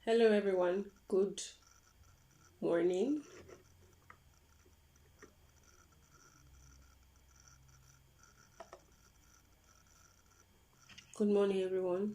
Hello, everyone. Good morning. Good morning, everyone.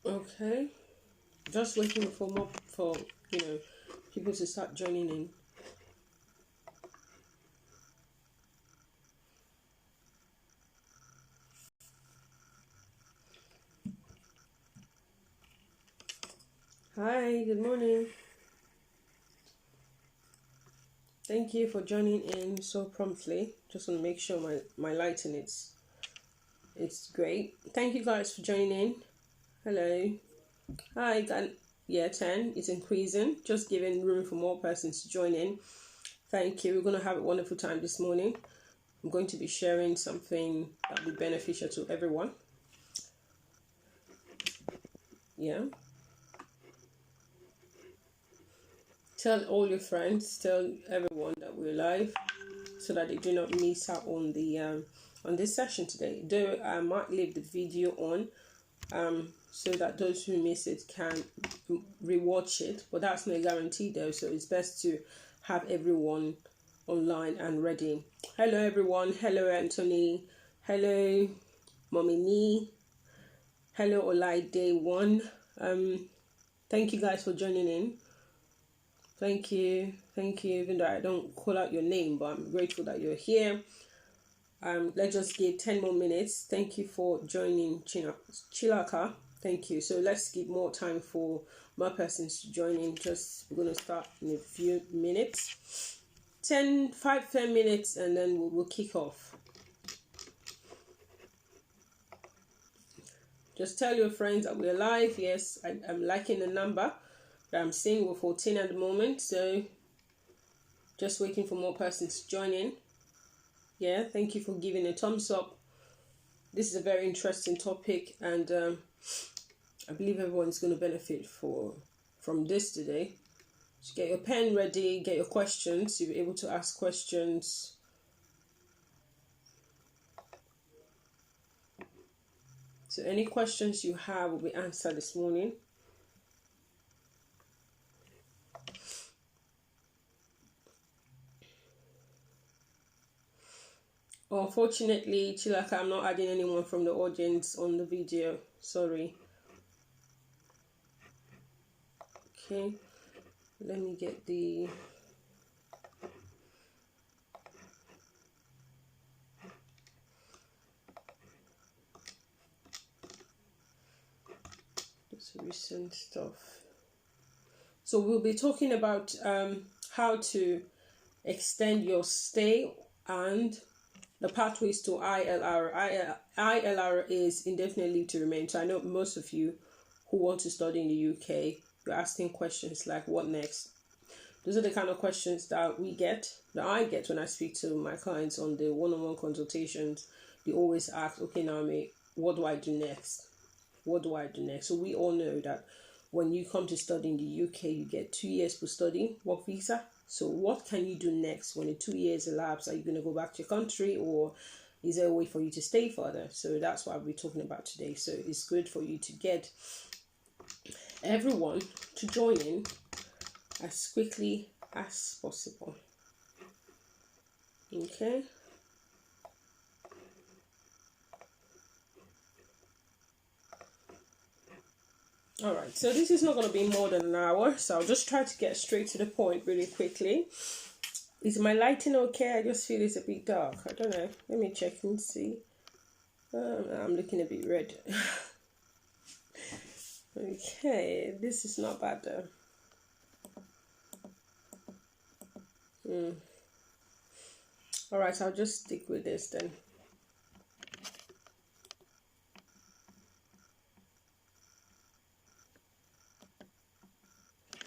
Okay, just waiting for more for people to start joining in. Hi, good morning. Thank you for joining in so promptly. Just want to make sure my lighting it's great. Thank you guys for joining in. Hello. Hi, yeah, 10 is increasing. Just giving room for more persons to join in. Thank you. We're going to have a wonderful time this morning. I'm going to be sharing something that will be beneficial to everyone. Yeah. Tell all your friends, tell everyone that we're live, so that they do not miss out on the on this session today. Though I might leave the video on, so that those who miss it can rewatch it, but that's not a guarantee though. So it's best to have everyone online and ready. Hello everyone. Hello Anthony. Hello Mommy Nee. Hello Olai Day One. Thank you guys for joining in. Thank you. Even though I don't call out your name, but I'm grateful that you're here. Let's just give 10 more minutes. Thank you for joining Chilaka. Thank you. So let's give more time for more persons to join in. We're going to start in a few minutes. 10 minutes, and then we'll kick off. Just tell your friends that we're live. Yes, I'm liking the number that I'm seeing. We're 14 at the moment, so just waiting for more persons to join in. Yeah, thank you for giving a thumbs up. This is a very interesting topic, and I believe everyone's going to benefit from this today. So get your pen ready, get your questions. You'll be able to ask questions. So any questions you have will be answered this morning. Unfortunately, Chilaka, I'm not adding anyone from the audience on the video. Sorry. Okay. Let me get the... It's recent stuff. So we'll be talking about how to extend your stay and the pathways to ILR. ILR is indefinite leave to remain. So I know most of you who want to study in the UK, you're asking questions like, what next? Those are the kind of questions that I get when I speak to my clients on the one-on-one consultations. They always ask, okay, Naomi, what do I do next? What do I do next? So we all know that when you come to study in the UK, you get 2 years for study, work visa. So what can you do next when the 2 years elapse? Are you going to go back to your country, or is there a way for you to stay further? So that's what we're talking about today. So it's good for you to get everyone to join in as quickly as possible. Okay. All right, so this is not going to be more than an hour, so I'll just try to get straight to the point really quickly. Is my lighting okay? I just feel it's a bit dark. I don't know. Let me check and see. I'm looking a bit red. Okay, this is not bad though. All right, I'll just stick with this then.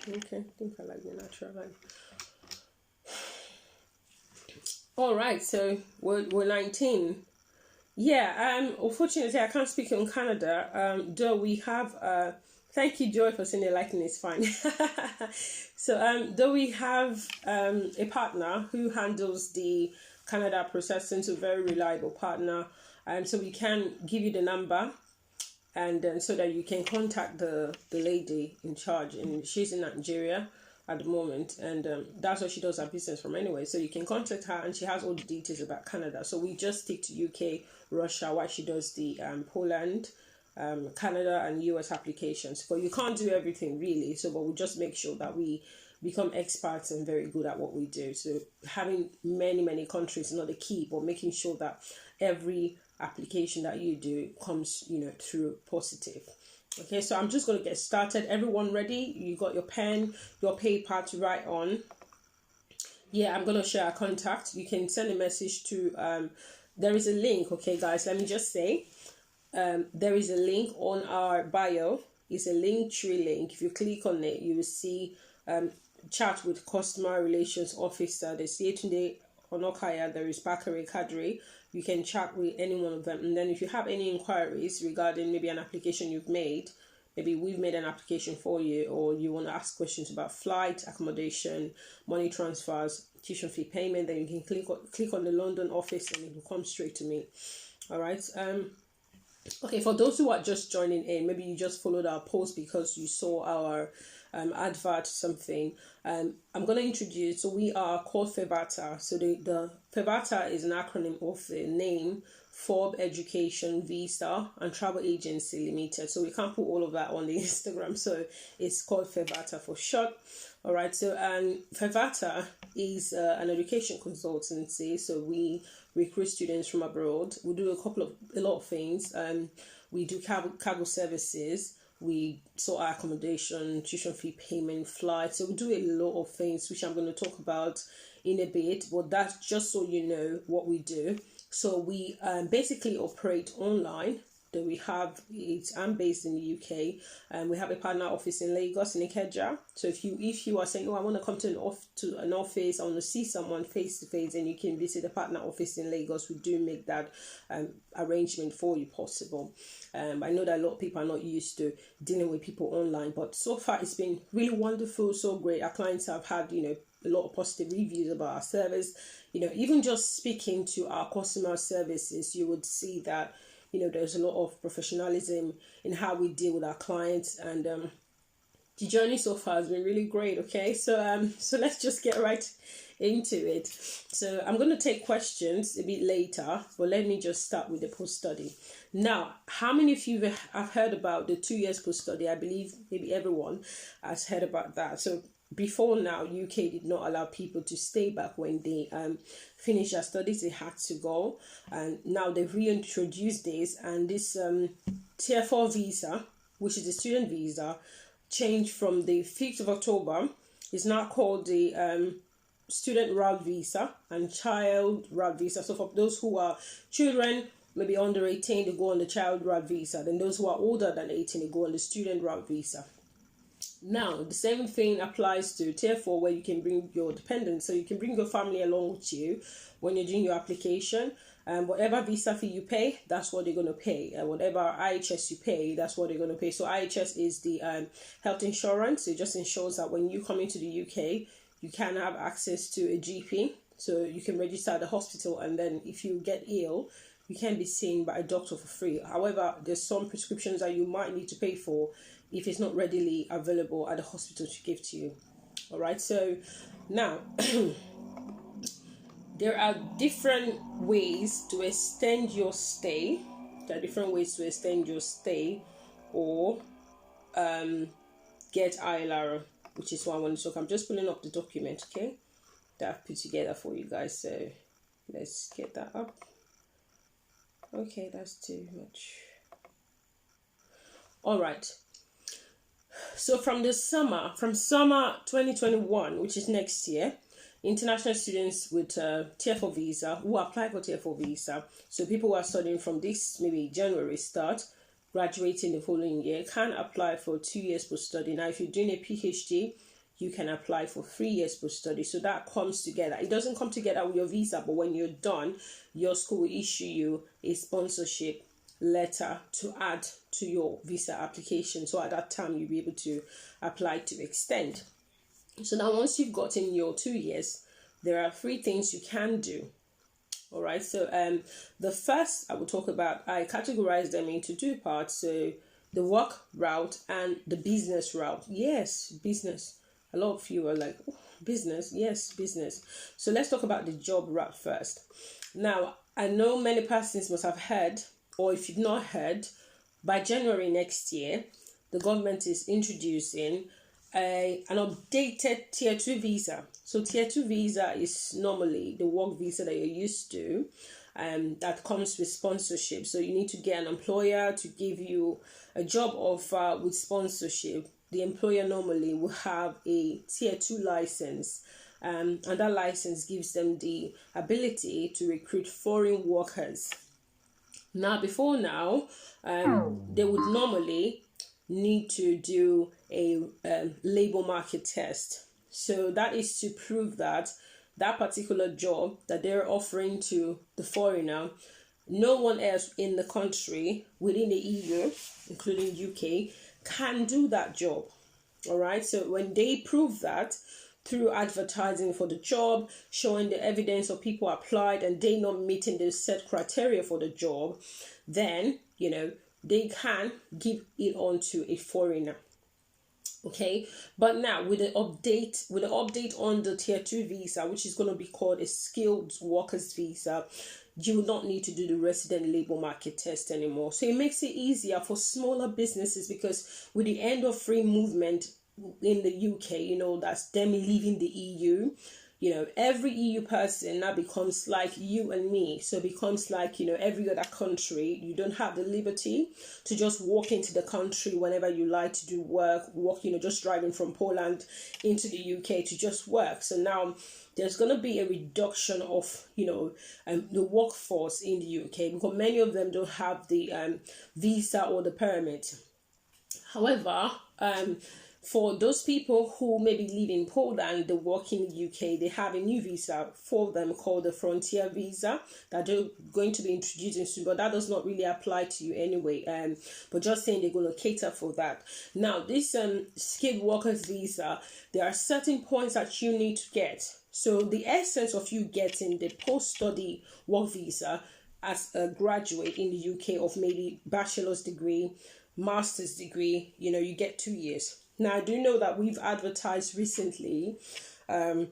Okay, I think I like the natural line. All right, so we're 19. Yeah, unfortunately, I can't speak on Canada. Though we have, thank you, Joy, for saying the lighting is fine. So, though we have a partner who handles the Canada processing, so very reliable partner, so we can give you the number, and so that you can contact the lady in charge, and she's in Nigeria at the moment, and that's what she does her business from anyway. So you can contact her, and she has all the details about Canada. So we just stick to UK, Russia, while she does the Poland, Canada, and US applications. But you can't do everything really. So, but we just make sure that we become experts and very good at what we do. So having many countries is not the key, but making sure that every application that you do comes, through positive. Okay, so I'm just going to get started. Everyone ready? You got your pen, your paper to write on? Yeah, I'm going to share our contact. You can send a message to, there is a link, okay, guys, let me just say, there is a link on our bio. It's a Linktree link. If you click on it, you will see chat with customer relations officer. There's Yetunde Onokaya, there is Bakare Kadri. You can chat with any one of them. And then if you have any inquiries regarding maybe an application you've made, maybe we've made an application for you, or you want to ask questions about flight, accommodation, money transfers, tuition fee payment, then you can click on the London office and it will come straight to me. All right. Okay, for those who are just joining in, maybe you just followed our post because you saw our advert something. I'm going to introduce, so we are called FEVATA. So the FEVATA is an acronym of the name FOB Education Visa and Travel Agency Limited. So we can't put all of that on the Instagram, so it's called FEVATA for short. All right, so FEVATA is an education consultancy. So we recruit students from abroad. We do a lot of things. We do cargo services. We sort our accommodation, tuition fee payment, flights. So we do a lot of things, which I'm going to talk about in a bit. But that's just so you know what we do. So we basically operate online. We have it. I'm based in the UK, and we have a partner office in Lagos, in Ikeja. So if you are saying, I want to come to an office, I want to see someone face to face, and you can visit the partner office in Lagos, we do make that arrangement for you possible. I know that a lot of people are not used to dealing with people online, but so far it's been really wonderful, so great. Our clients have had a lot of positive reviews about our service. Even just speaking to our customer services, you would see that there's a lot of professionalism in how we deal with our clients, and the journey so far has been really great. Okay, so let's just get right into it. So I'm going to take questions a bit later, but let me just start with the post-study. Now, how many of you have heard about the 2 years post-study? I believe maybe everyone has heard about that. So before now, UK did not allow people to stay back when they finished their studies. They had to go, and now they've reintroduced this, and this Tier 4 visa, which is the student visa, changed from the 5th of October. It's now called the student route visa and child route visa. So for those who are children, maybe under 18, they go on the child route visa. Then those who are older than 18, they go on the student route visa. Now, the same thing applies to Tier 4, where you can bring your dependents. So you can bring your family along with you when you're doing your application. Whatever visa fee you pay, that's what they're going to pay. Whatever IHS you pay, that's what they're going to pay. So IHS is the health insurance. It just ensures that when you come into the UK, you can have access to a GP. So you can register at the hospital, and then if you get ill, you can be seen by a doctor for free. However, there's some prescriptions that you might need to pay for if it's not readily available at the hospital to give to you. All right, so now there are different ways to extend your stay. There are different ways to extend your stay or get ILR, which is what I want to talk. I'm just pulling up the document, okay, that I've put together for you guys. So let's get that up. Okay, that's too much. All right. So from summer 2021, which is next year, international students with Tier 4 visa who apply for Tier 4 visa, so people who are studying from this maybe January start, graduating the following year, can apply for 2 years post-study. Now, if you're doing a PhD, you can apply for 3 years post-study. So that comes together. It doesn't come together with your visa, but when you're done, your school will issue you a sponsorship letter to add to your visa application. So at that time, you'll be able to apply to extend. So now once you've gotten your 2 years, there are 3 things you can do. All right. So the first I will talk about, I categorize them into 2 parts. So the work route and the business route. Yes, business. A lot of you are like, oh, business. Yes, business. So let's talk about the job route first. Now, I know many persons must have heard, or if you've not heard, by January next year, the government is introducing an updated Tier 2 visa. So Tier 2 visa is normally the work visa that you're used to, that comes with sponsorship. So you need to get an employer to give you a job offer with sponsorship. The employer normally will have a Tier 2 license, and that license gives them the ability to recruit foreign workers. Now, before now, they would normally need to do a labor market test. So that is to prove that that particular job that they're offering to the foreigner, no one else in the country within the EU, including UK, can do that job. All right. So when they prove that through advertising for the job, showing the evidence of people applied and they not meeting the set criteria for the job, then, they can give it on to a foreigner. Okay, but now with the update on the Tier 2 visa, which is going to be called a skilled workers visa, you will not need to do the resident labor market test anymore. So it makes it easier for smaller businesses, because with the end of free movement in the UK, that's them leaving the EU. Every EU person now becomes like you and me. So it becomes like, every other country. You don't have the liberty to just walk into the country whenever you like to do work, just driving from Poland into the UK to just work. So now there's going to be a reduction of, the workforce in the UK, because many of them don't have the visa or the permit. However, for those people who maybe live in Poland, they work in the UK, they have a new visa for them called the Frontier Visa that they're going to be introducing soon, but that does not really apply to you anyway. But just saying they're going to cater for that. Now, this skilled workers visa, there are certain points that you need to get. So the essence of you getting the post-study work visa as a graduate in the UK of maybe bachelor's degree, master's degree, you get 2 years. Now, I do know that we've advertised recently a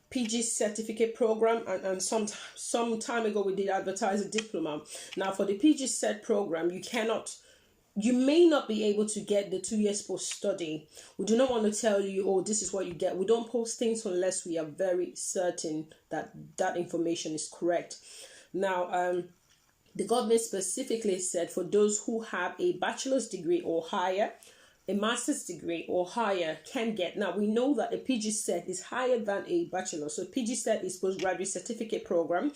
PG certificate program, and some time ago we did advertise a diploma. Now, for the PG cert program, you may not be able to get the 2 years post-study. We do not want to tell you, oh, this is what you get. We don't post things unless we are very certain that that information is correct. Now, the government specifically said for those who have a bachelor's degree or higher, a master's degree or higher can get. Now, we know that a PG cert is higher than a bachelor. So PG cert is postgraduate certificate program,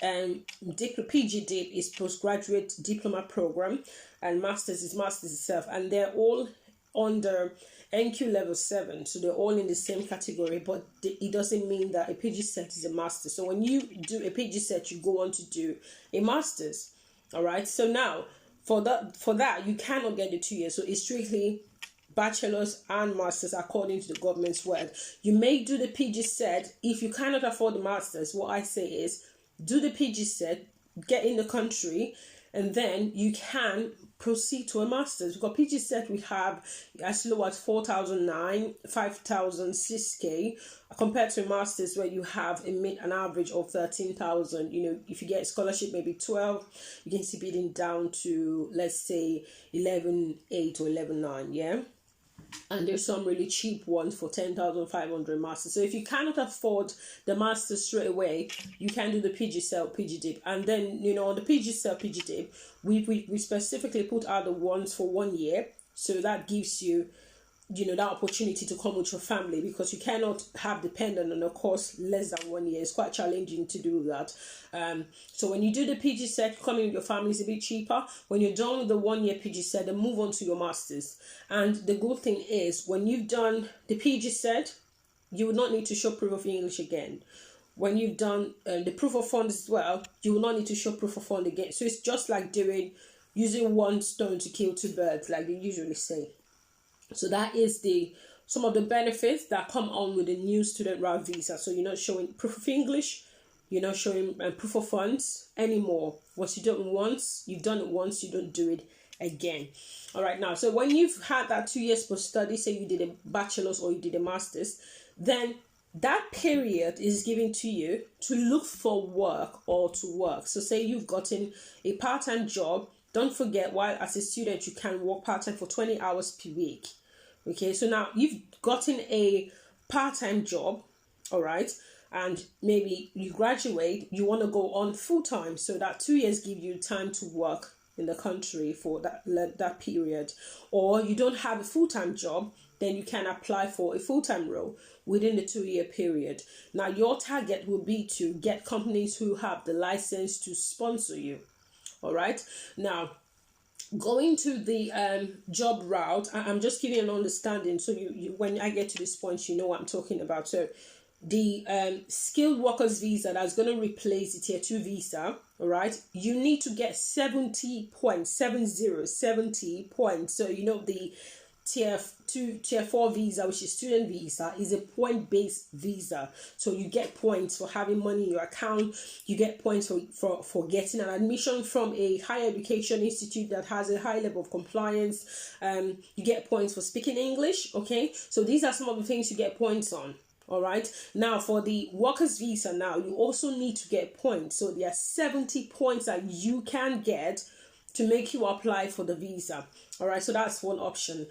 and PG DIP is postgraduate diploma program, and master's is master's itself. And they're all under NQ level 7. So they're all in the same category, but it doesn't mean that a PG cert is a master. So when you do a PG cert, you go on to do a master's. All right. So now for that, you cannot get the 2 years. So it's strictly bachelor's and master's according to the government's word. You may do the PG cert. If you cannot afford the master's, what I say is do the PG cert, get in the country, and then you can proceed to a master's. Because PG cert we have as low as 4,009, 5,006K, compared to a master's where you have an average of 13,000. If you get a scholarship, maybe 12, you can see bidding down to, let's say, 11,800 or 11,900, yeah? And there's some really cheap ones for 10,500 masters. So if you cannot afford the masters straight away, you can do the PG cert, PG dip. And then, on the PG cert, PG dip, we specifically put out the ones for 1 year. So that gives you that opportunity to come with your family, because you cannot have dependent on a course less than 1 year. It's quite challenging to do that. So when you do the PG set, coming with your family is a bit cheaper. When you're done with the 1 year PG set, then move on to your masters. And the good thing is, when you've done the PG set, you will not need to show proof of English again. When you've done the proof of funds as well, you will not need to show proof of fund again. So it's just like using one stone to kill two birds, like they usually say. So that is some of the benefits that come on with the new student route visa. So you're not showing proof of English, you're not showing proof of funds anymore. Once you done it once, you've done it once, you don't do it again. All right, now, so when you've had that 2 years post study, say you did a bachelor's or you did a master's, then that period is given to you to look for work or to work. So say you've gotten a part-time job. Don't forget, while as a student, you can work part-time for 20 hours per week. Okay, so now you've gotten a part-time job, all right, and maybe you graduate, you want to go on full-time. So that 2 years give you time to work in the country for that period. Or you don't have a full-time job, then you can apply for a full-time role within the 2 year period. Now, your target will be to get companies who have the license to sponsor you. All right. Now, going to the job route, I'm just giving an understanding. So you when I get to this point, you know what I'm talking about. So the skilled workers visa that's going to replace the tier 2 visa, all right, you need to get 70 points, 70 points. So the tier 4 visa, which is student visa, is a point-based visa. So you get points for having money in your account. You get points for getting an admission from a higher education institute that has a high level of compliance. You get points for speaking English. Okay, so these are some of the things you get points on. All right, now for the workers visa, now you also need to get points. So there are 70 points that you can get to make you apply for the visa. All right, so that's one option.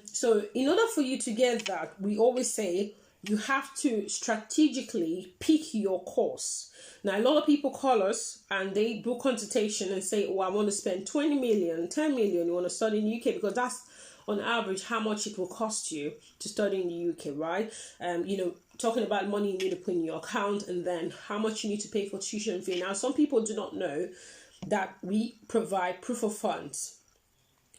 So in order for you to get that, we always say you have to strategically pick your course. Now, a lot of people call us and they do consultation and say, oh, I want to spend 20 million, 10 million, you want to study in the UK, because that's on average how much it will cost you to study in the UK, right? Talking about money you need to put in your account, and then how much you need to pay for tuition fee. Now, some people do not know that we provide proof of funds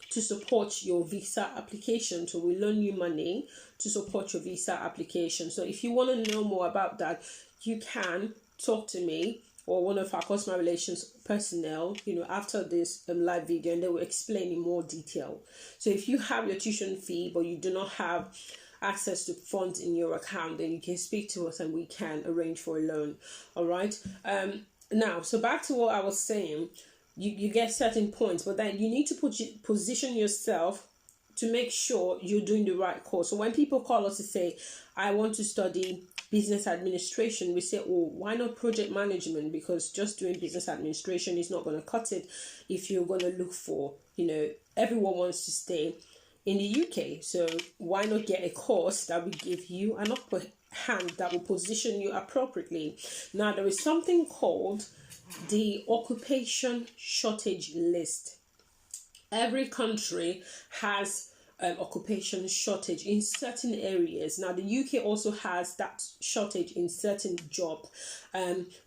to support your visa application. So we loan you money to support your visa application. So if you want to know more about that, you can talk to me or one of our customer relations personnel, after this live video, and they will explain in more detail. So if you have your tuition fee, but you do not have access to funds in your account, then you can speak to us and we can arrange for a loan. All right. Now, so back to what I was saying, you get certain points, but then you need to position yourself to make sure you're doing the right course. So when people call us to say, I want to study business administration, we say, oh, why not project management? Because just doing business administration is not going to cut it if you're going to look for, everyone wants to stay in the UK. So why not get a course that will give you an upper hand, that will position you appropriately? Now, there is something called the occupation shortage list. Every country has occupation shortage in certain areas. Now, the UK also has that shortage in certain jobs.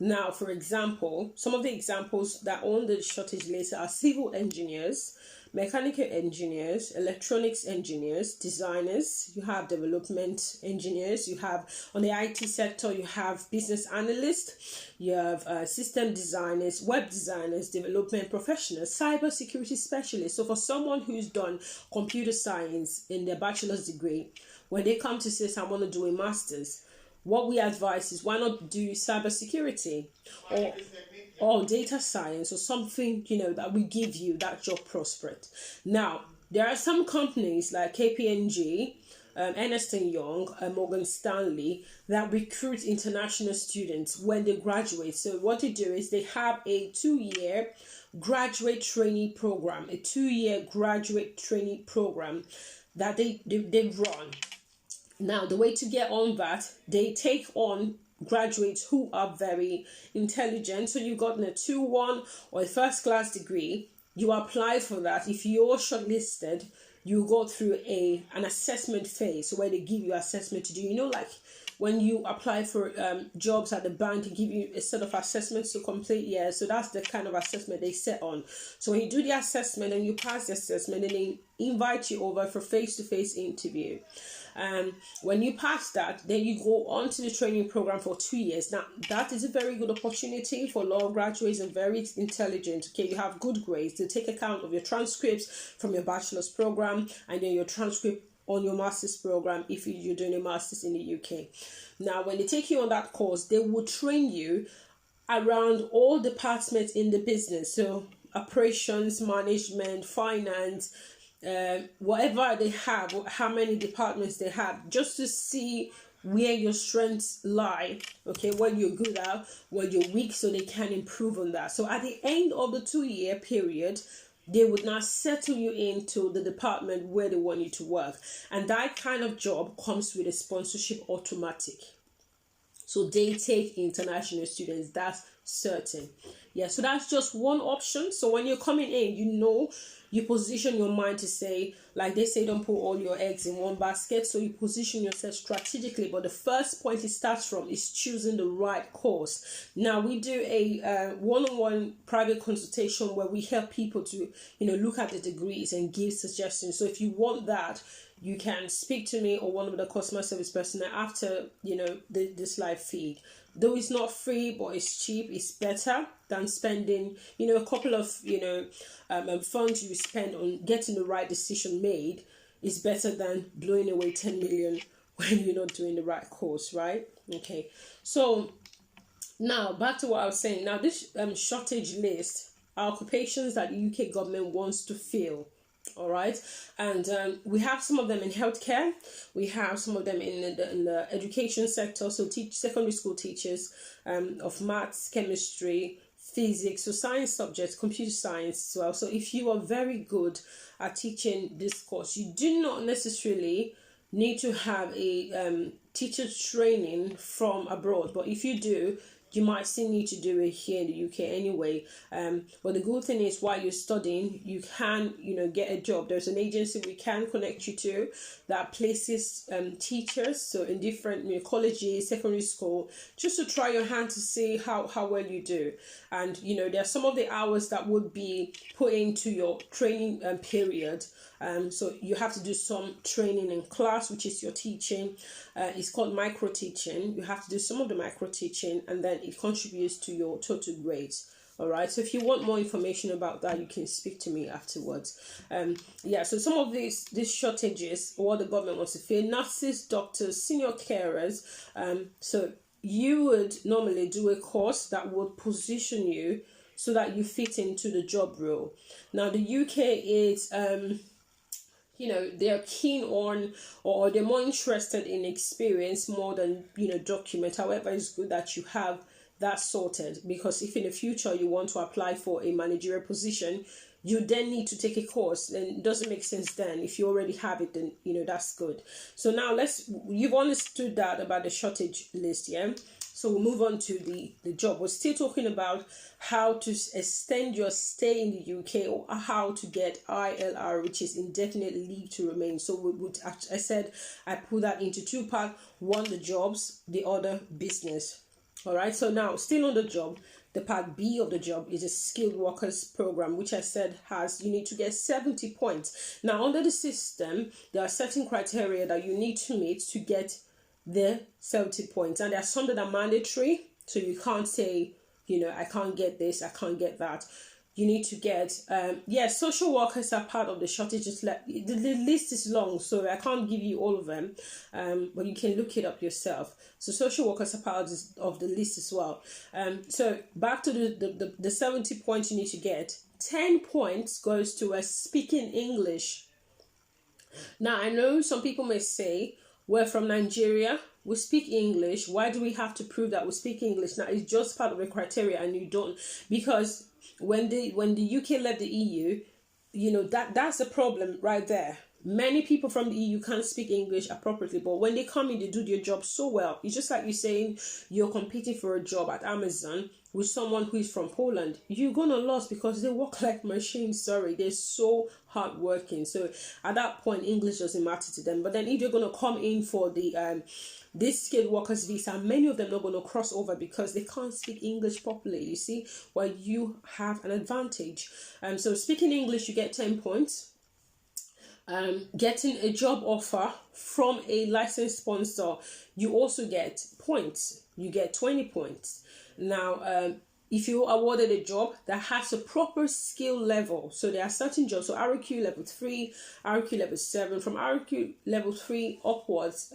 Now, for example, some of the examples that are on the shortage list are civil engineers, mechanical engineers, electronics engineers, designers, you have development engineers, you have on the IT sector, you have business analysts, you have system designers, web designers, development professionals, cyber security specialists. So for someone who's done computer science in their bachelor's degree, when they come to say, I want to do a master's, what we advise is, why not do cyber security or data science or something, that will give you that job prospect. Now, there are some companies like KPMG, Ernst & Young, Morgan Stanley, that recruit international students when they graduate. So what they do is they have a 2-year graduate trainee program, that they run. Now, the way to get on that, they take on graduates who are very intelligent. So you've gotten a 2-1 or a first class degree, you apply for that. If you're shortlisted, you go through an assessment phase where they give you assessment to do. You know, like when you apply for jobs at the bank, they give you a set of assessments to complete. Yeah, so that's the kind of assessment they set on. So when you do the assessment and you pass the assessment, then they invite you over for face-to-face interview. When you pass that, then you go on to the training program for 2 years. Now, that is a very good opportunity for law graduates and very intelligent. Okay, you have good grades. They take account of your transcripts from your bachelor's program and then your transcript on your master's program if you're doing a master's in the UK. Now, when they take you on that course, they will train you around all departments in the business. So operations, management, finance, whatever they have, how many departments they have, just to see where your strengths lie, okay, what you're good at, what you're weak, so they can improve on that. So at the end of the 2-year period, they would now settle you into the department where they want you to work. And that kind of job comes with a sponsorship automatic. So they take international students, that's certain. Yeah, so that's just one option. So when you're coming in, you know, you position your mind to say, like they say, don't put all your eggs in one basket. So you position yourself strategically. But the first point it starts from is choosing the right course. Now, we do a one-on-one private consultation where we help people to, look at the degrees and give suggestions. So if you want that, you can speak to me or one of the customer service personnel after, this live feed. Though it's not free, but it's cheap, it's better than spending, a couple of, funds you spend on getting the right decision made. Is better than blowing away 10 million when you're not doing the right course, right? Okay. So now back to what I was saying. Now this shortage list are occupations that the UK government wants to fill. All right, and we have some of them in healthcare. We have some of them in the education sector. So secondary school teachers of maths, chemistry, physics, so science subjects, computer science as well. So if you are very good at teaching this course, you do not necessarily need to have a teacher training from abroad. But if you do, you might still need to do it here in the UK anyway. But the good thing is, while you're studying, you can, get a job. There's an agency we can connect you to that places teachers, so in different colleges, secondary school, just to try your hand to see how well you do. And, there are some of the hours that would be put into your training period. So you have to do some training in class, which is your teaching. It's called micro teaching. You have to do some of the micro teaching, and then it contributes to your total grades. All right. So if you want more information about that, you can speak to me afterwards. So some of these shortages, what the government wants to fill: nurses, doctors, senior carers. So you would normally do a course that would position you so that you fit into the job role. Now the UK is they're keen on, or they're more interested in experience more than, document. However, it's good that you have that sorted, because if in the future you want to apply for a managerial position, you then need to take a course, and it doesn't make sense then. If you already have it, then, that's good. So now you've understood that about the shortage list, yeah? So we'll move on to the job. We're still talking about how to extend your stay in the UK, or how to get ILR, which is indefinite leave to remain. So I said I put that into two parts: one, the jobs; the other, business. All right. So now, still on the job, the part B of the job is a skilled workers program, which I said you need to get 70 points. Now, under the system, there are certain criteria that you need to meet to get the 70 points, and there are some that are mandatory. So you can't say, I can't get this, I can't get that. You need to get social workers are part of the shortages. The list is long, so I can't give you all of them, but you can look it up yourself. So social workers are part of the list as well. So back to the 70 points you need to get. 10 points goes to speaking English. Now, I know some people may say, we're from Nigeria, we speak English. Why do we have to prove that we speak English? Now, it's just part of the criteria, and you don't, because when the UK left the EU, that's a problem right there. Many people from the EU can't speak English appropriately, but when they come in, they do their job so well. It's just like you saying you're competing for a job at Amazon with someone who is from Poland. You're gonna lose because they work like machines. Sorry, they're so hardworking. So at that point, English doesn't matter to them. But then if you're gonna come in for the this skilled workers visa, many of them are not going to cross over because they can't speak English properly. You see, well, you have an advantage. So speaking English, you get 10 points. Getting a job offer from a licensed sponsor, you also get points. You get 20 points. Now, if you awarded a job that has a proper skill level, so there are certain jobs, so RQ level 3, RQ level 7, from RQ level 3 upwards,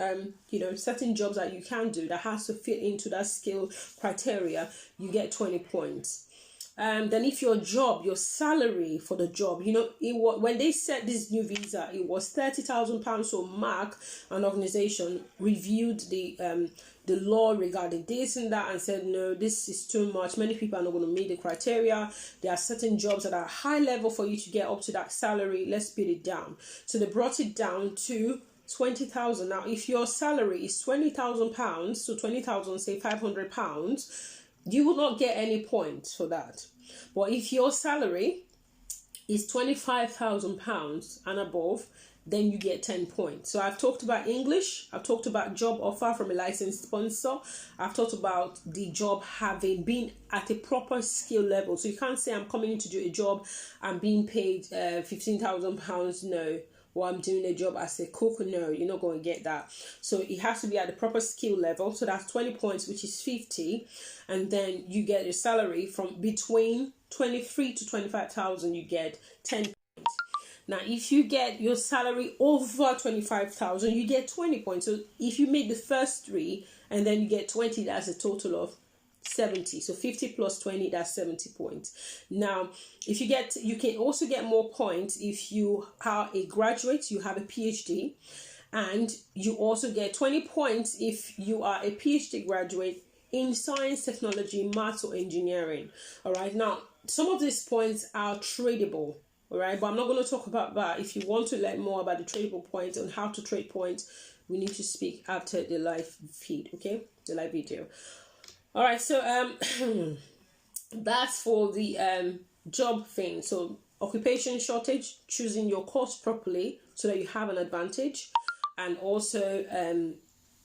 certain jobs that you can do that has to fit into that skill criteria, you get 20 points. Then if your salary for the job, when they set this new visa, it was £30,000. So Mark, an organization, reviewed the law regarding this and that and said, no, this is too much. Many people are not going to meet the criteria. There are certain jobs that are high level for you to get up to that salary. Let's beat it down. So they brought it down to 20,000. Now, if your salary is £20,000, so 20,000, say £500, you will not get any points for that. But if your salary is £25,000 and above, then you get 10 points. So I've talked about English. I've talked about job offer from a licensed sponsor. I've talked about the job having been at a proper skill level. So you can't say I'm coming in to do a job and being paid £15,000. No. Or I'm doing a job as a cook. No, you're not going to get that. So it has to be at the proper skill level. So that's 20 points, which is 50. And then you get your salary from between 23 to 25,000, you get 10 points. Now, if you get your salary over 25,000, you get 20 points. So if you make the first three and then you get 20, that's a total of 70. So 50 plus 20, that's 70 points. Now, you can also get more points if you are a graduate, you have a PhD, and you also get 20 points if you are a PhD graduate in science, technology, maths, or engineering. All right. Now, some of these points are tradable. All right. But I'm not going to talk about that. If you want to learn more about the tradable points and how to trade points, we need to speak after the live feed. Okay. The live video. All right, so that's for the job thing. So occupation shortage, choosing your course properly so that you have an advantage, and also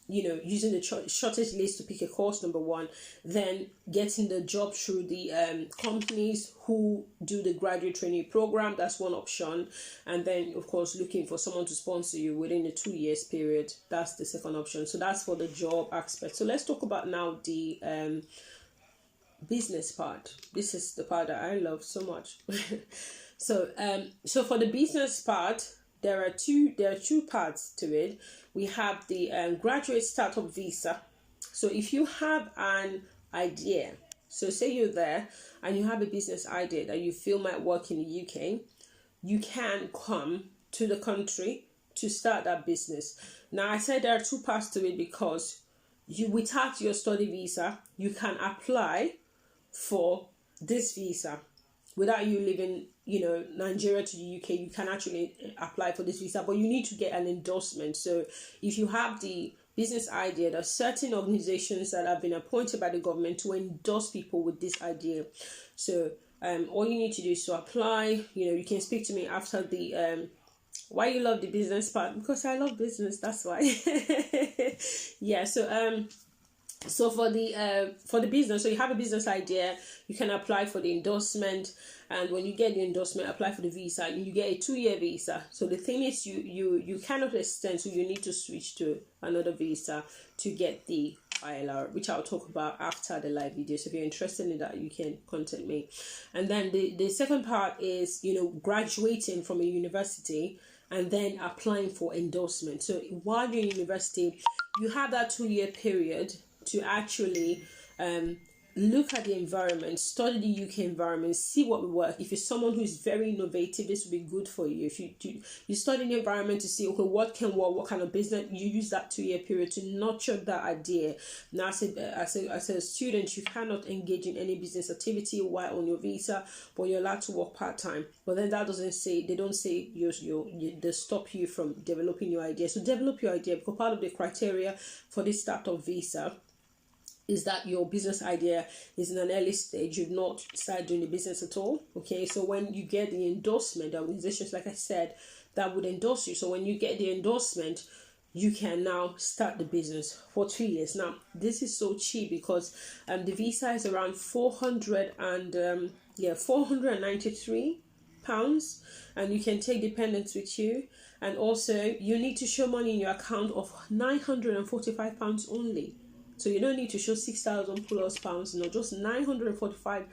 using the shortage list to pick a course, number one. Then getting the job through the companies who do the graduate training program, that's one option. And then, of course, looking for someone to sponsor you within a 2 years period, that's the second option. So that's for the job aspect. So let's talk about now the business part. This is the part that I love so much. So for the business part, there are two parts to it. We have the graduate startup visa. So if you have an idea, so say you're there and you have a business idea that you feel might work in the UK, you can come to the country to start that business. Now, I said there are two parts to it because without your study visa, you can apply for this visa. Without you leaving, Nigeria to the UK, you can actually apply for this visa, but you need to get an endorsement. So if you have the business idea, there are certain organizations that have been appointed by the government to endorse people with this idea. So all you need to do is to apply. You can speak to me after the why you love the business part, because I love business, that's why. Yeah, so for the business, so you have a business idea, you can apply for the endorsement, and when you get the endorsement, apply for the visa, and you get a 2-year visa. So the thing is, you cannot extend, so you need to switch to another visa to get the ILR, which I'll talk about after the live video. So if you're interested in that, you can contact me. And then the second part is graduating from a university and then applying for endorsement. So while you're in university, you have that 2-year period to actually look at the environment, study the UK environment, see what will work. If you're someone who is very innovative, this will be good for you. If you study the environment to see, okay, what can work, what kind of business, you use that 2-year period to nurture that idea. Now, as a student, you cannot engage in any business activity while on your visa, but you're allowed to work part-time. But then that doesn't say, they don't say they stop you from developing your idea. So develop your idea, because part of the criteria for this startup visa is that your business idea is in an early stage. You've not started doing the business at all. Okay, so when you get the endorsement, the organizations, like I said, that would endorse you. So when you get the endorsement, you can now start the business for 2 years. Now, this is so cheap because the visa is around £493, and you can take dependents with you. And also, you need to show money in your account of £945 only. So you don't need to show 6,000 plus pounds, no, just £945,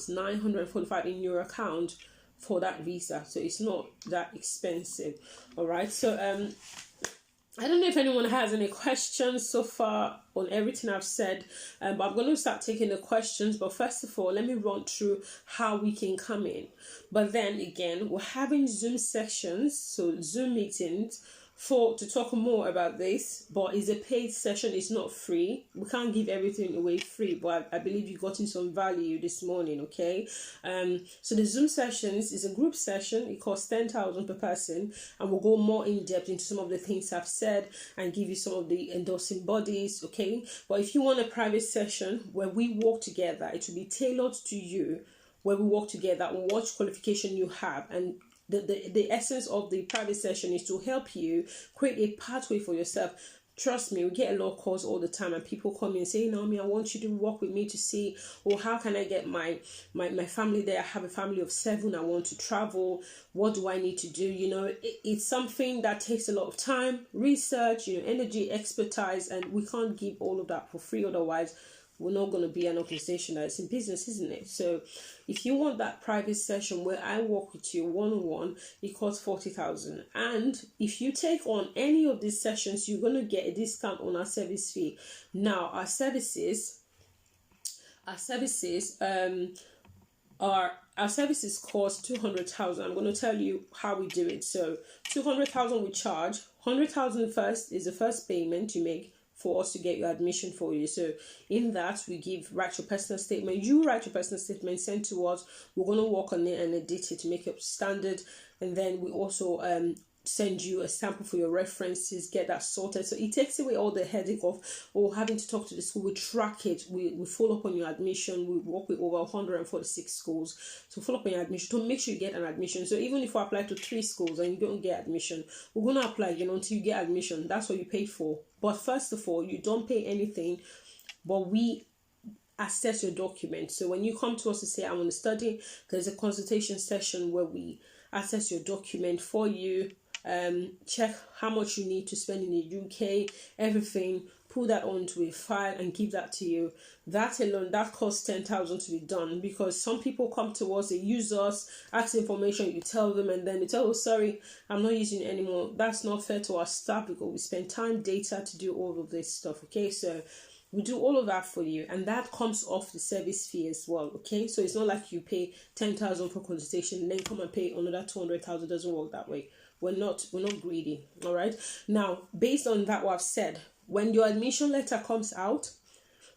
945 in your account for that visa. So it's not that expensive. All right. So I don't know if anyone has any questions so far on everything I've said, but I'm going to start taking the questions. But first of all, let me run through how we can come in. But then again, we're having Zoom sessions, so Zoom meetings, to talk more about this, but it's a paid session. It's not free. We can't give everything away free, but I believe you got in some value this morning. Okay, so the Zoom sessions is a group session. It costs 10,000 per person, and we'll go more in depth into some of the things I've said and give you some of the endorsing bodies. Okay, but if you want a private session where we work together, it will be tailored to you, where we work together on what qualification you have. And the essence of the private session is to help you create a pathway for yourself. Trust me, we get a lot of calls all the time, and people come in and say, Naomi, I want you to work with me to see, well, how can I get my family there? I have a family of 7. I want to travel. What do I need to do? You know, it's something that takes a lot of time, research, energy, expertise, and we can't give all of that for free. Otherwise, we're not going to be an organization that's in business, isn't it? So if you want that private session where I work with you one-on-one, it costs 40,000. And if you take on any of these sessions, you're going to get a discount on our service fee. Now, our services cost 200,000. I'm going to tell you how we do it. So 200,000 we charge. 100,000 first is the first payment you make for us to get your admission for you. So in that, we write your personal statement. You write your personal statement, send to us. We're going to work on it and edit it to make it standard. And then we also send you a sample for your references, get that sorted. So it takes away all the headache of having to talk to the school. We track it. We follow up on your admission. We work with over 146 schools to follow up on your admission to make sure you get an admission. So even if we apply to 3 schools and you don't get admission, we're going to apply until you get admission. That's what you pay for. But first of all, you don't pay anything, but we assess your document. So when you come to us to say, I want to study, there's a consultation session where we assess your document for you, check how much you need to spend in the UK, everything, put that onto a file and give that to you. That alone, that costs 10,000 to be done, because some people come to us, they use us, ask information, you tell them, and then they tell, oh, sorry, I'm not using it anymore. That's not fair to our staff, because we spend time, data to do all of this stuff. Okay, so we do all of that for you, and that comes off the service fee as well. Okay, so it's not like you pay 10,000 for consultation and then come and pay another 200,000. Doesn't work that way. We're not greedy. All right. Now, based on that, what I've said, when your admission letter comes out,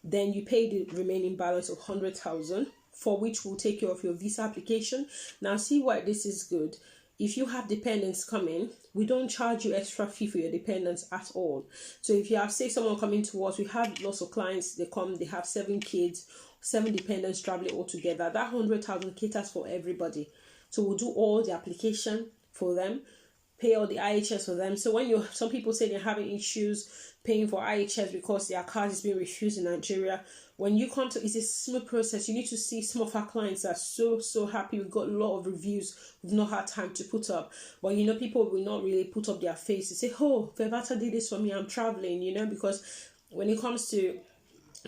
then you pay the remaining balance of 100,000, for which will take care of your visa application. Now, see why this is good. If you have dependents coming, we don't charge you extra fee for your dependents at all. So if you have, say, someone coming to us, we have lots of clients, they come, they have 7 kids, 7 dependents traveling all together. That 100,000 caters for everybody. So we'll do all the application for them, pay all the IHS for them. So when some people say they're having issues paying for IHS because their card is being refused in Nigeria, when you come to, it's a smooth process. You need to see some of our clients are so happy. We've got a lot of reviews we've not had time to put up. But people will not really put up their face to say, oh, Vevata did this for me, I'm traveling, because when it comes to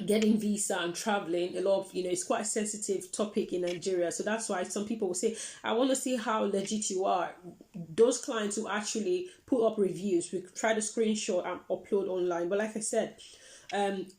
getting visa and traveling, a lot of it's quite a sensitive topic in Nigeria. So that's why some people will say, I want to see how legit you are. Those clients who actually put up reviews, we try to screenshot and upload online. But like I said,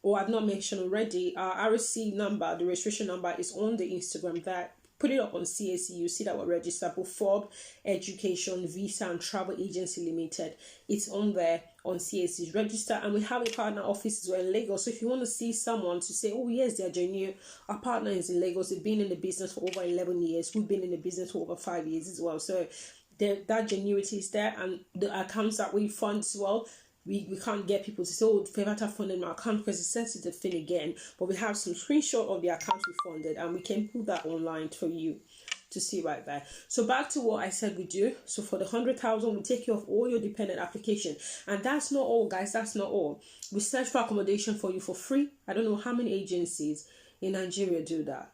or I've not mentioned already, our RSC number, the registration number, is on the Instagram. That put it up on CAC, you see that we're registered for FOB Education, Visa and Travel Agency Limited. It's on there on CAC's register, and we have a partner office as well in Lagos. So if you want to see someone to say, oh yes, they're genuine, our partner is in Lagos. They've been in the business for over 11 years. We've been in the business for over 5 years as well. So that genuity is there, and the accounts that we fund as well. We can't get people to say, oh, Favata funded my account, because it's sensitive thing again. But we have some screenshot of the accounts we funded, and we can put that online for you to see right there. So back to what I said we do. So for the 100,000, we take care of all your dependent application. And that's not all, guys. That's not all. We search for accommodation for you for free. I don't know how many agencies in Nigeria do that.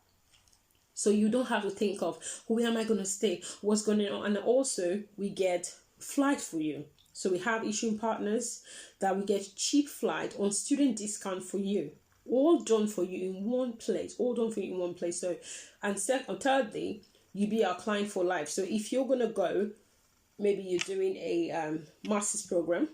So you don't have to think of, where am I going to stay? What's going on? And also, we get flight for you. So we have issuing partners that we get cheap flight on student discount for you. All done for you in one place. All done for you in one place. So, and thirdly, you be our client for life. So if you're going to go, maybe you're doing a master's program,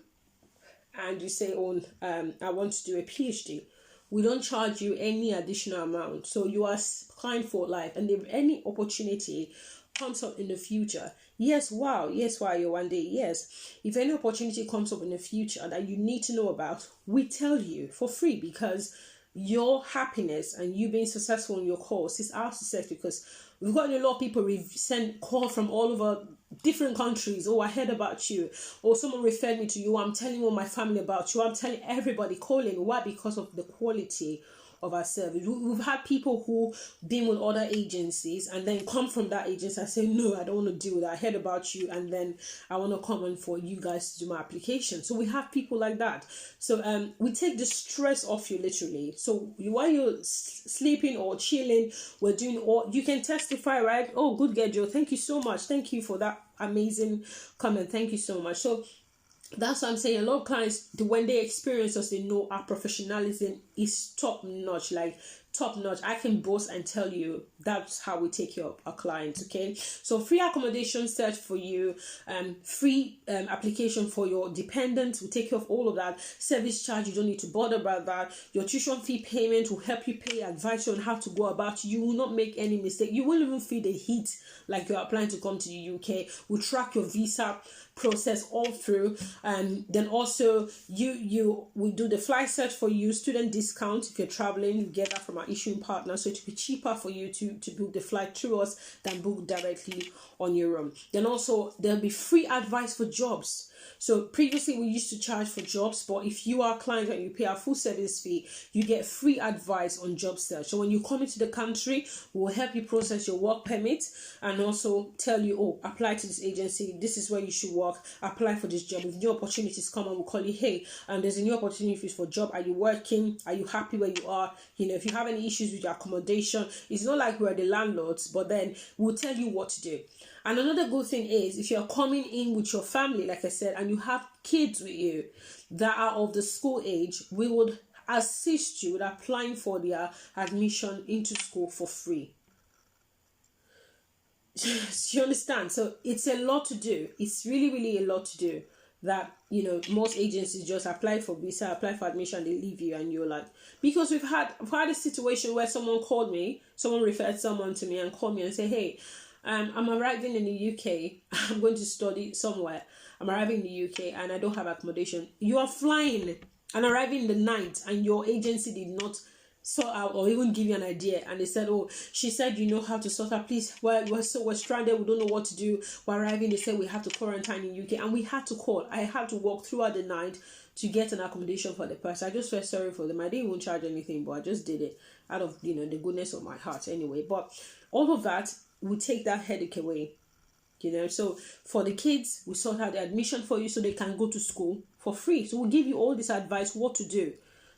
and you say, oh, I want to do a PhD. We don't charge you any additional amount. So you are client for life. And if any opportunity comes up in the future, yes, wow, you're one day, yes. If any opportunity comes up in the future that you need to know about, we tell you for free, because your happiness and you being successful in your course is our success. Because we've got a lot of people send call from all over different countries. Oh, I heard about you, or someone referred me to you. I'm telling all my family about you. I'm telling everybody calling. Why? Because of the quality of our service. We've had people who been with other agencies and then come from that agency and say, no, I don't want to deal with that. I heard about you, and then I want to come on for you guys to do my application. So we have people like that. So we take the stress off you, literally. So while you're sleeping or chilling, we're doing all, you can testify, right? Oh, good girl, Joe. Thank you so much. Thank you for that amazing comment. Thank you so much. So that's what I'm saying. A lot of clients, when they experience us, they know our professionalism is top notch, like top notch. I can boast and tell you that's how we take care of our clients. Okay, so free accommodation search for you, free application for your dependents. We take care of all of that. Service charge, you don't need to bother about that. Your tuition fee payment will help you pay, advice you on how to go about. You will not make any mistake. You won't even feel the heat like you're applying to come to the UK. We'll track your visa process all through, and then also we do the flight search for you, student discount if you're traveling. You get that from our issuing partner, so it will be cheaper for you to book the flight through us than book directly on your own. Then also there'll be free advice for jobs. So previously we used to charge for jobs, but if you are a client and you pay our full service fee, you get free advice on job search. So when you come into the country, we'll help you process your work permit and also tell you, oh, apply to this agency, this is where you should work, apply for this job. If new opportunities come, and we'll call you, hey, there's a new opportunity for job. Are you working? Are you happy where you are? You know, if you have any issues with your accommodation, it's not like we're the landlords, but then we'll tell you what to do. And another good thing is, if you're coming in with your family, like I said, and you have kids with you that are of the school age, we would assist you with applying for their admission into school for free. You understand? So it's a lot to do. It's really, really a lot to do. That, you know, most agencies just apply for visa, apply for admission, they leave you, and you're like, because I've had a situation where someone referred someone to me and called me and said, hey, I'm arriving in the UK. I'm going to study somewhere. I'm arriving in the UK and I don't have accommodation. You are flying and arriving in the night, and your agency did not sort out or even give you an idea. And they said, oh, she said you know how to sort out. Please, we're stranded. We don't know what to do. We're arriving. They said we have to quarantine in UK, and we had to call. I had to walk throughout the night to get an accommodation for the person. I just felt sorry for them. I didn't even charge anything, but I just did it out of, you know, the goodness of my heart anyway. But all of that, we take that headache away, you know. So for the kids, we sort out the admission for you so they can go to school for free. So we'll give you all this advice, what to do.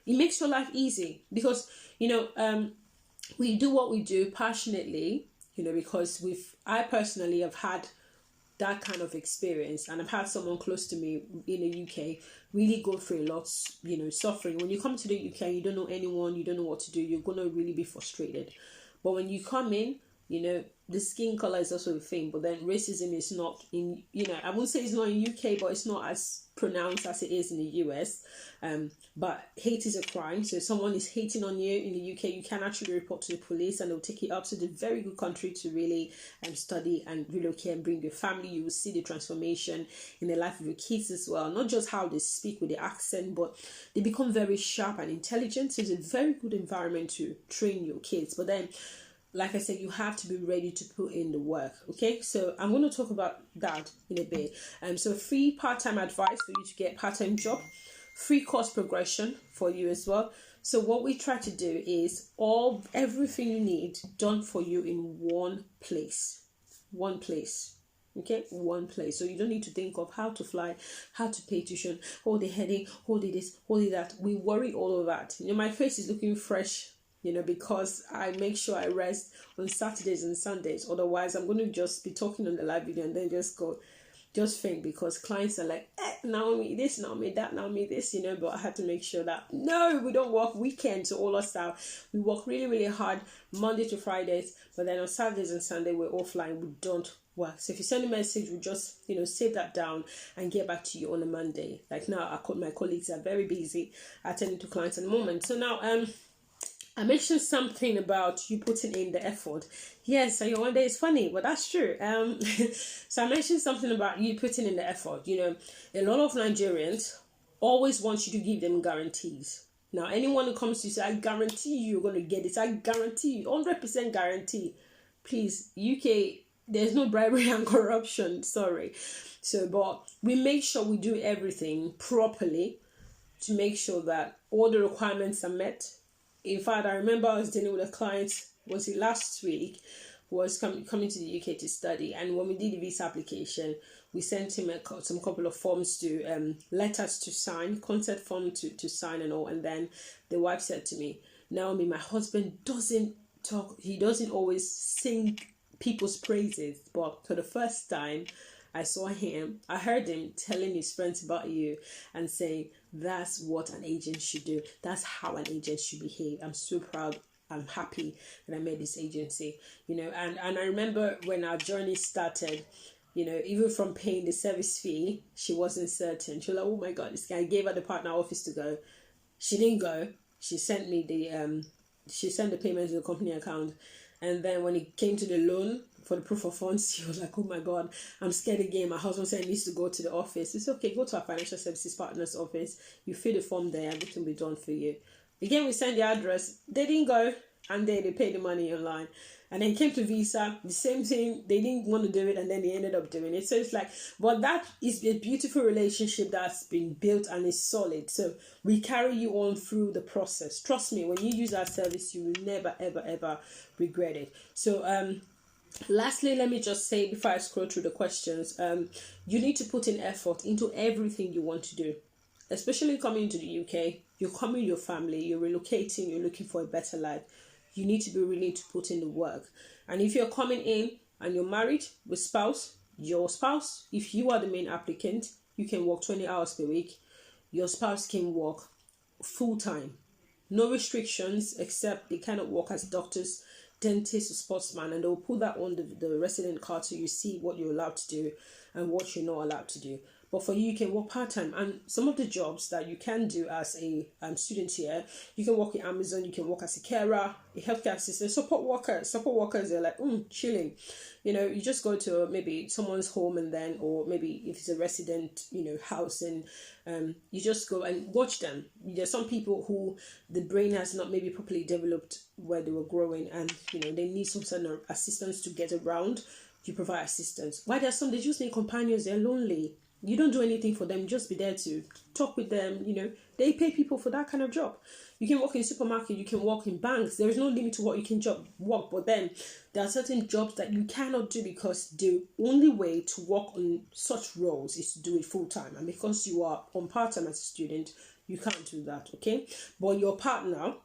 It makes your life easy because, you know, we do what we do passionately, you know, because I personally have had that kind of experience, and I've had someone close to me in the UK really go through a lot, you know, suffering. When you come to the UK, you don't know anyone, you don't know what to do, you're going to really be frustrated. But when you come in, You know, the skin color is also a thing, but then racism is not in, you know, I won't say it's not in UK, but it's not as pronounced as it is in the US. But hate is a crime. So if someone is hating on you in the UK, you can actually report to the police and they'll take you up to the very good country to really study and relocate and bring your family. You will see the transformation in the life of your kids as well. Not just how they speak with the accent, but they become very sharp and intelligent. So it's a very good environment to train your kids. But then, like I said, you have to be ready to put in the work. Okay, so I'm going to talk about that in a bit. So free part-time advice for you to get part-time job, free course progression for you as well. So what we try to do is everything you need done for you in one place. Okay, one place. So you don't need to think of how to fly, how to pay tuition, hold the headache, hold it this, hold it that. We worry all of that. You know, my face is looking fresh, you know, because I make sure I rest on Saturdays and Sundays. Otherwise, I'm going to just be talking on the live video and then just faint, because clients are like, Naomi this, Naomi that, Naomi this, you know. But I had to make sure that, no, we don't work weekends, so all our staff, we work really, really hard Monday to Fridays, but then on Saturdays and Sunday, we're offline, we don't work. So if you send a message, we just, you know, save that down and get back to you on a Monday. Like now, my colleagues are very busy attending to clients at the moment. So now, I mentioned something about you putting in the effort. Yes, so you wonder, it's funny, but that's true. So I mentioned something about you putting in the effort. You know, a lot of Nigerians always want you to give them guarantees. Now, anyone who comes to you say, I guarantee you're going to get it. I guarantee you, 100% guarantee. Please, UK, there's no bribery and corruption. Sorry. So, but we make sure we do everything properly to make sure that all the requirements are met. In fact, I remember I was dealing with a client, was it last week, who was coming to the UK to study. And when we did the visa application, we sent him some couple of forms to, letters to sign, consent form to sign and all. And then the wife said to me, Naomi, my husband doesn't talk, he doesn't always sing people's praises. But for the first time, I heard him telling his friends about you and saying, that's what an agent should do. That's how an agent should behave. I'm so proud. I'm happy that I made this agency, you know. And I remember when our journey started, you know, even from paying the service fee, she wasn't certain. She was like, oh my God, this guy. Gave her the partner office to go. She didn't go. She sent me she sent the payment to the company account. And then when it came to the loan for the proof of funds, she was like, oh my God, I'm scared again. My husband said he needs to go to the office. It's okay, go to our financial services partner's office. You fill the form there, everything will be done for you. Again, we sent the address. They didn't go, and they paid the money online. And then came to visa, the same thing. They didn't want to do it, and then they ended up doing it. So it's like, but that is a beautiful relationship that's been built and is solid. So we carry you on through the process. Trust me, when you use our service, you will never, ever, ever regret it. So lastly, let me just say before I scroll through the questions, you need to put in effort into everything you want to do. Especially coming to the UK, you're coming with your family, you're relocating, you're looking for a better life. You need to be willing to put in the work. And if you're coming in and you're married with your spouse, if you are the main applicant, you can work 20 hours per week. Your spouse can work full time. No restrictions, except they cannot work as doctors, dentists, or sportsman, and they'll put that on the resident card so you see what you're allowed to do and what you're not allowed to do. But for you can work part-time. And some of the jobs that you can do as a student here, you can work in Amazon, you can work as a carer, a healthcare assistant, support workers. Support workers are like, chilling. You know, you just go to maybe someone's home and then, or maybe if it's a resident, you know, house, and you just go and watch them. There's some people who the brain has not maybe properly developed where they were growing, and, you know, they need some sort of assistance to get around. You provide assistance. Why there's some, they just need companions, they're lonely. You don't do anything for them, just be there to talk with them, you know. They pay people for that kind of job. You can work in supermarket, you can work in banks. There is no limit to what you can work, but then there are certain jobs that you cannot do because the only way to work on such roles is to do it full time. And because you are on part-time as a student, you can't do that, okay? But your partner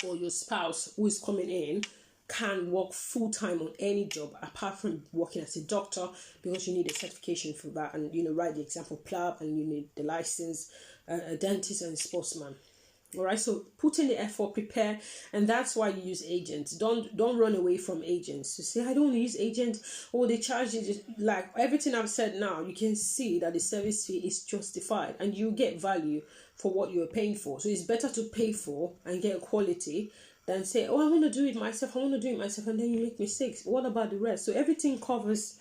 or your spouse who is coming in can work full-time on any job apart from working as a doctor, because you need a certification for that, and, you know, write the exam for PLAB, and you need the license, a dentist and a sportsman. All right, so put in the effort, prepare, and that's why you use agents. Don't run away from agents. You say I don't use agents, or they charge you. Like everything I've said now, you can see that the service fee is justified, and you get value for what you're paying for. So it's better to pay for and get quality than say, oh, I want to do it myself. I want to do it myself, and then you make mistakes. What about the rest? So everything covers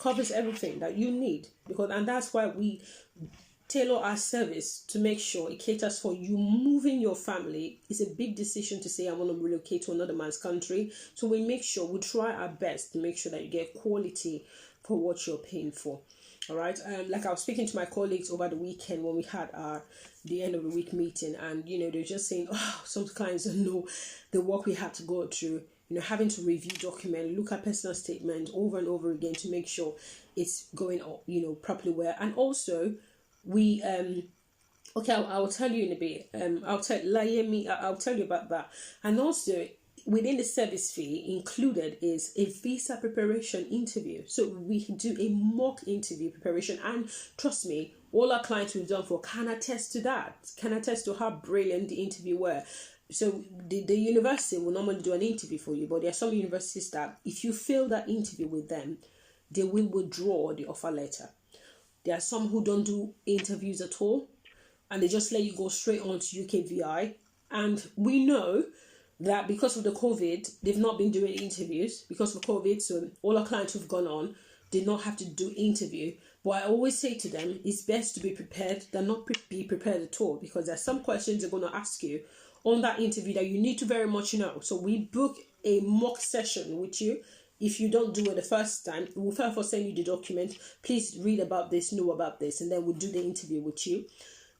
everything that you need, and that's why we tailor our service to make sure it caters for you. Moving your family is a big decision to say I want to relocate to another man's country. So we try our best to make sure that you get quality for what you're paying for. All right. Like I was speaking to my colleagues over the weekend when we had the end of the week meeting, and they're just saying, oh, some clients don't know the work we had to go through. Having to review document, look at personal statement over and over again to make sure it's going properly well. And also we okay, I'll tell you in a bit. I'll tell you about that. And also within the service fee included is a visa preparation interview. So we do a mock interview preparation, and trust me, all our clients we've done for can attest to that, can attest to how brilliant the interview were. So the university will normally do an interview for you, but there are some universities that if you fail that interview with them, they will withdraw the offer letter. There are some who don't do interviews at all, and they just let you go straight on to UKVI. And we know that because of the COVID, they've not been doing interviews because of COVID. So all our clients who've gone on did not have to do interview. But I always say to them, it's best to be prepared than not be prepared at all, because there's some questions they're going to ask you on that interview that you need to very much know. So we book a mock session with you. If you don't do it the first time, we'll first send you the document. Please read about this, know about this, and then we'll do the interview with you.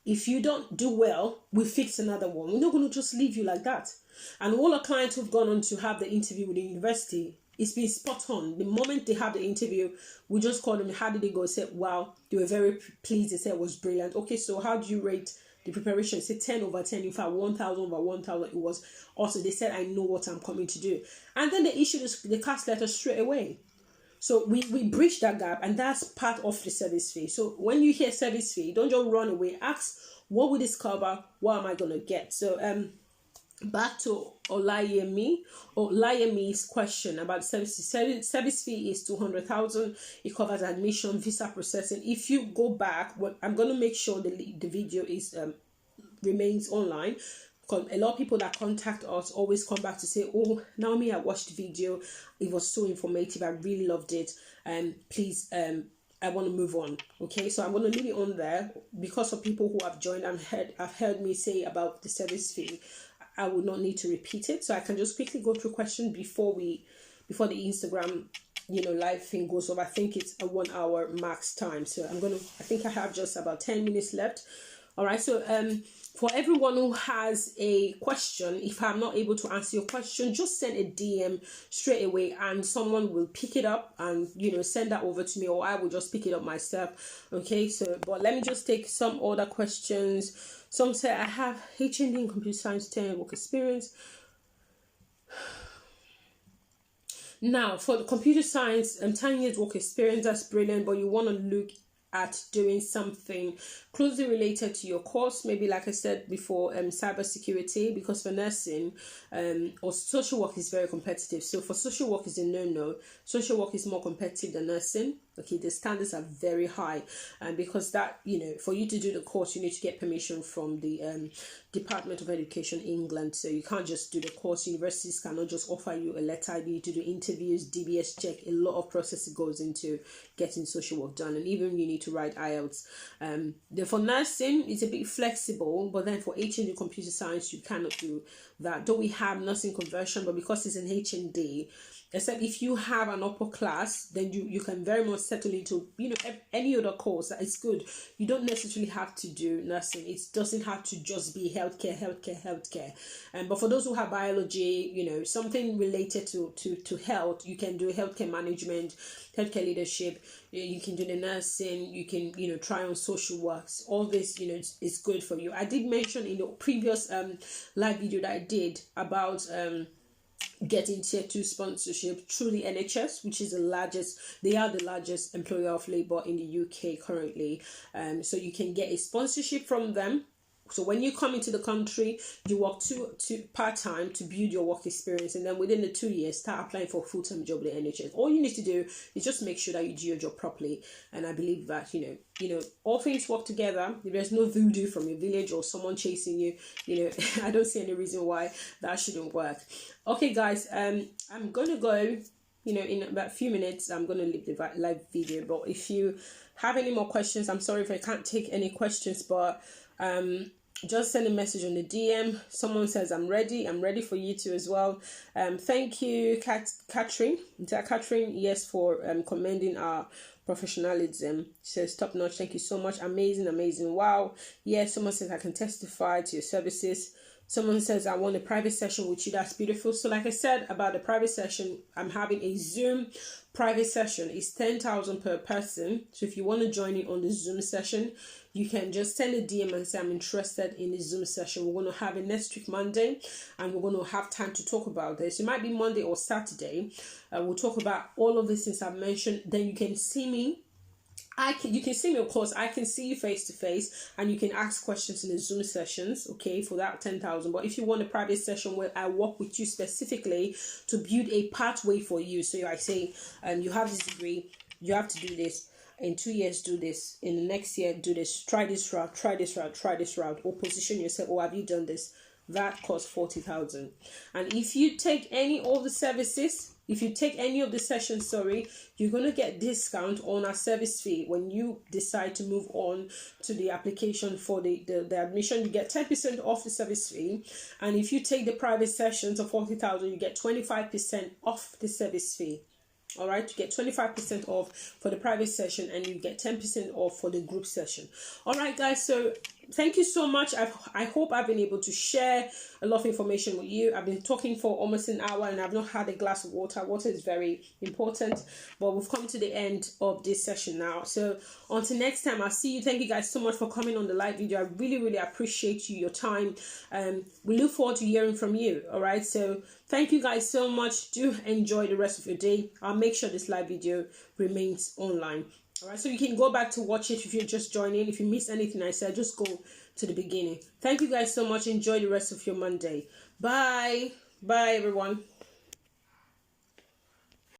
If you don't do well, we'll fix another one. We're not going to just leave you like that. And all our clients who've gone on to have the interview with the university, it's been spot on. The moment they have the interview, we just call them, how did they go? Say, wow, they were very pleased. They said it was brilliant. Okay, so how do you rate the preparation? Say 10 over 10. In fact, 1,000 over 1,000. It was also, they said, I know what I'm coming to do. And then they issued the cast letter straight away. So we bridge that gap, and that's part of the service fee. So when you hear service fee, don't just run away. Ask, what will this cover? What am I going to get? So back to Olayemi's question about service fee. Service fee is 200,000. It covers admission, visa processing. If you go back, I'm going to make sure the video is remains online. A lot of people that contact us always come back to say, oh, Naomi, I watched the video. It was so informative. I really loved it. Please, I want to move on. Okay, so I'm going to leave it on there because of people who have joined and have heard me say about the service fee. I will not need to repeat it. So I can just quickly go through questions before the Instagram, live thing goes over. I think it's a 1 hour max time. So I think I have just about 10 minutes left. All right. So, for everyone who has a question, if I'm not able to answer your question, just send a DM straight away and someone will pick it up and, send that over to me, or I will just pick it up myself. Okay, so, but let me just take some other questions. Some say, I have HND in computer science, 10 years work experience. Now, for the computer science, 10 years work experience, that's brilliant, but you want to look at doing something closely related to your course, maybe like I said before, cybersecurity, because for nursing or social work is very competitive. So for social work is a no. Social work is more competitive than nursing. Okay, the standards are very high, and because that, for you to do the course, you need to get permission from the Department of Education England. So you can't just do the course. Universities cannot just offer you a letter. You need to do interviews, DBS check. A lot of process goes into getting social work done, and even you need to write IELTS. For nursing, it's a bit flexible, but then for HND computer science, you cannot do that. Though we have nursing conversion, but because it's an HND, except if you have an upper class, then you can very much settle into any other course that is good. You don't necessarily have to do nursing. It doesn't have to just be healthcare. But for those who have biology, something related to health, you can do healthcare management, healthcare leadership. You can do the nursing. You can try on social works. All this is good for you. I did mention in the previous live video that I did about getting tier 2 sponsorship through the NHS, which is they are the largest employer of labour in the UK currently. So you can get a sponsorship from them So when you come into the country, you work two part-time to build your work experience, and then within the 2 years start applying for a full-time job with the NHS. All you need to do is just make sure that you do your job properly, and I believe that you know all things work together. If there's no voodoo from your village or someone chasing you, I don't see any reason why that shouldn't work. Okay guys, I'm gonna go. In about a few minutes, I'm going to leave the live video. But if you have any more questions, I'm sorry if I can't take any questions, but just send a message on the DM. Someone says, I'm ready for you too as well. Thank you, Catherine. Is that Catherine? Yes, for commending our professionalism. She says, top notch. Thank you so much. Amazing. Wow. Yes, someone says, I can testify to your services. Someone says, I want a private session with you. That's beautiful. So like I said about the private session, I'm having a Zoom private session. It's 10,000 per person. So if you want to join in on the Zoom session, you can just send a DM and say, I'm interested in the Zoom session. We're going to have it next week, Monday, and we're going to have time to talk about this. It might be Monday or Saturday. We'll talk about all of the things I've mentioned. Then you can see me. You can see me, of course. I can see you face to face, and you can ask questions in the Zoom sessions, okay, for that 10,000. But if you want a private session where I work with you specifically to build a pathway for you, so I say, you have this degree, you have to do this. In 2 years, do this. In the next year, do this. Try this route, or position yourself. Or have you done this? That costs 40,000. And if you take any of the services, if you take any of the sessions, you're going to get discount on our service fee. When you decide to move on to the application for the admission, you get 10% off the service fee. And if you take the private sessions of 40,000, you get 25% off the service fee. All right, you get 25% off for the private session, and you get 10% off for the group session. All right, guys. So thank you so much. I hope I've been able to share a lot of information with you. I've been talking for almost an hour, and I've not had a glass of water. Water is very important, but we've come to the end of this session now. So until next time, I'll see you. Thank you guys so much for coming on the live video. I really appreciate you, your time. We look forward to hearing from you. All right. So thank you guys so much. Do enjoy the rest of your day. I'll make sure this live video remains online. All right, so you can go back to watch it if you're just joining. If you miss anything I said, just go to the beginning. Thank you guys so much. Enjoy the rest of your Monday. Bye everyone.